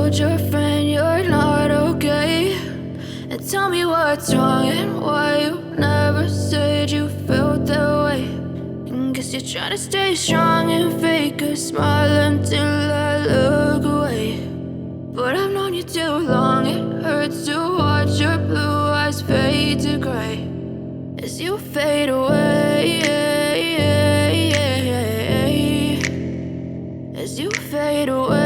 told your friend you're not okay? And tell me what's wrong and why you never said you felt that way. And guess you're trying to stay strong and fake a smile until I look away. But I've known you too long, it hurts to watch your blue eyes fade to gray as you fade away, as you fade away.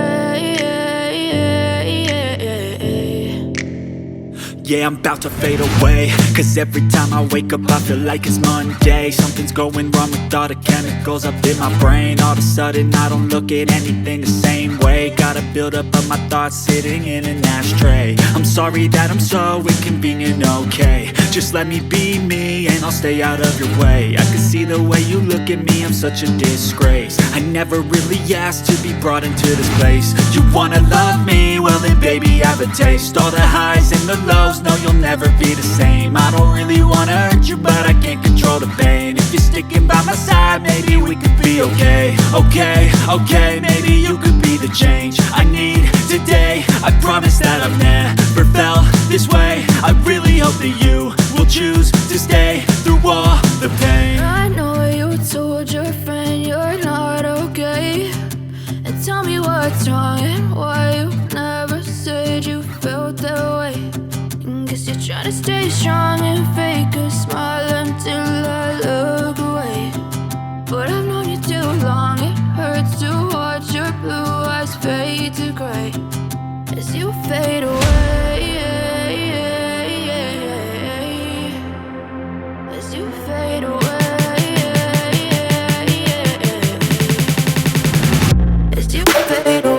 Yeah, I'm about to fade away, cause every time I wake up I feel like it's Monday. Something's going wrong with all the chemicals up in my brain. All of a sudden I don't look at anything the same way. Got a build up of my thoughts sitting in an ashtray. I'm sorry that I'm so inconvenient, okay? Just let me be me and I'll stay out of your way. I can see the way you look at me, I'm such a disgrace. I never really asked to be brought into this place. You wanna love me? Well then baby have a taste. All the highs and the lows, no, you'll never be the same. I don't really wanna hurt you, but I can't control the pain. If you're sticking by my side, maybe we could be okay. Okay, maybe you could be the change I need today. I promise that I've never felt this way. I really hope that you will choose to stay through all the pain. I know you told your friend you're not okay. And tell me what's wrong and why you never said you felt that way. Guess you're trying to stay strong and fake a smile until I look away. But I've known you too long, it hurts to watch your blue eyes fade to gray as you fade away, as you fade away, as you fade away.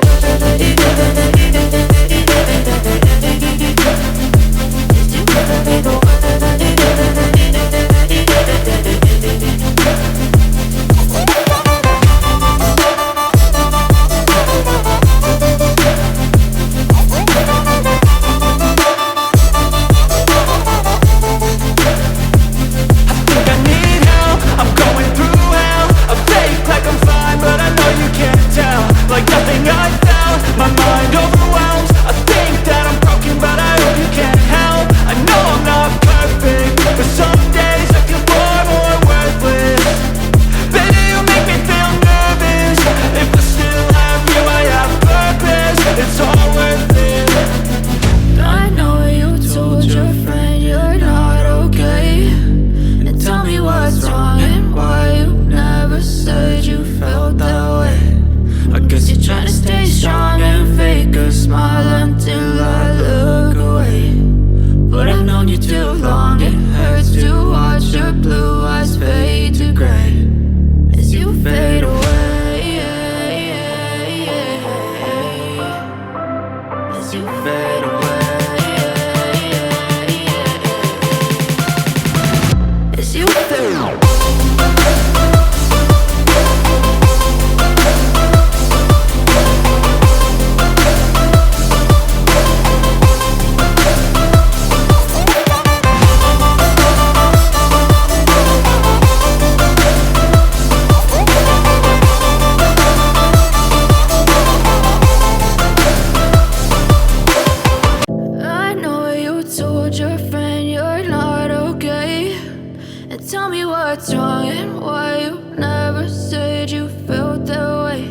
What's wrong and why you never said you felt that way.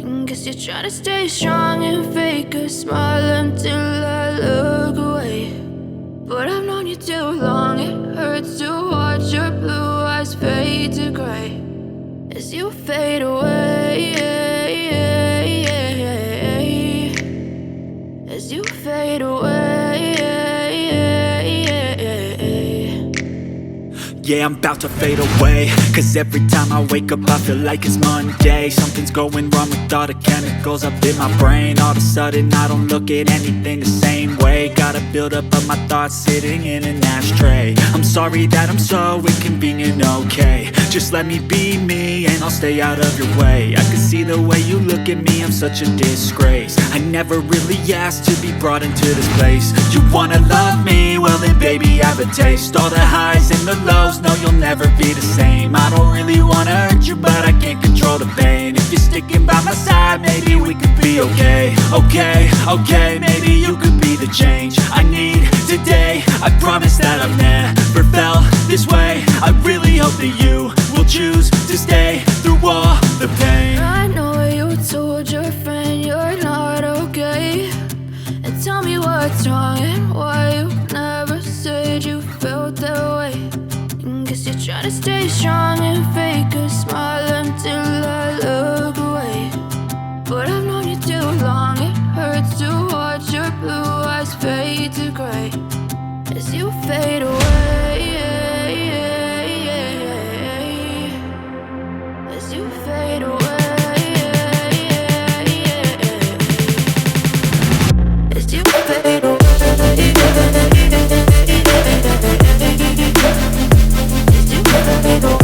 And guess you're trying to stay strong and fake a smile until I look away. But I've known you too long, it hurts to watch your blue eyes fade to gray as you fade away, as you fade away. Yeah, I'm about to fade away, cause every time I wake up I feel like it's Monday. Something's going wrong with all the chemicals up in my brain. All of a sudden I don't look at anything the same way. Got a build up of my thoughts sitting in an ashtray. I'm sorry that I'm so inconvenient, okay? Just let me be me and I'll stay out of your way. I can see the way you look at me, I'm such a disgrace. I never really asked to be brought into this place. You wanna love me? Well then baby have a taste. All the highs and the lows, close, no, you'll never be the same. I don't really wanna hurt you, but I can't control the pain. If you're sticking by my side, maybe we could be okay. Okay, okay, maybe you could be the change I need today. I promise that I've never felt this way. I really hope that you will choose to stay through all the pain. I know you told your friend you're not okay, and tell me what's wrong and why you never said you felt that way. And guess you're trying to stay strong and fake a smile until I look away. But I've known you too long, it hurts to watch your blue eyes fade to gray as you fade away. As you fade away. As you fade away. As you fade away.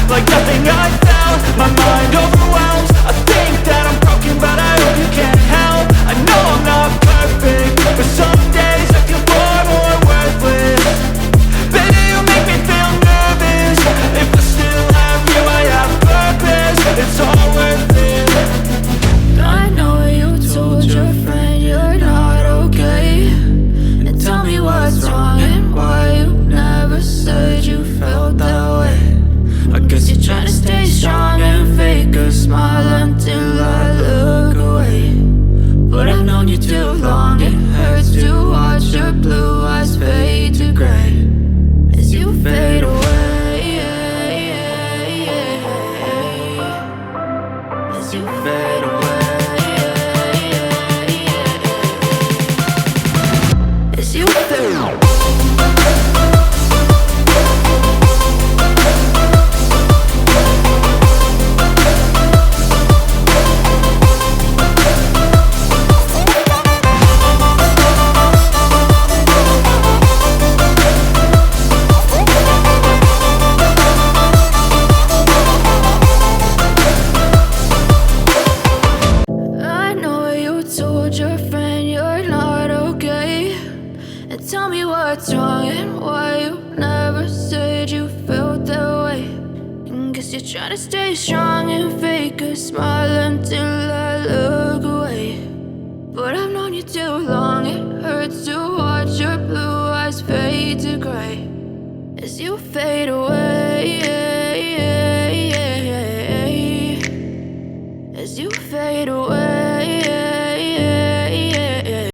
Like nothing I felt, my mind overwhelms. I think that I'm broken, but I hope you can't help. I know I'm not perfect, but some days I feel far more worthless. Baby, you make me feel nervous. If I still have you, I have purpose. It's all worth it. I know you told your friend you're not okay, and tell me what's wrong and why you never said you felt that way. I guess you're trying to stay strong and fake a smile until I look away. But I've known you too long, it hurts to watch your blue eyes fade to gray as you fade away. As you fade away. As you fade away. Tell me what's wrong and why you never said you felt that way. And guess you're trying to stay strong and fake a smile until I look away. But I've known you too long, it hurts to watch your blue eyes fade to gray as you fade away. As you fade away.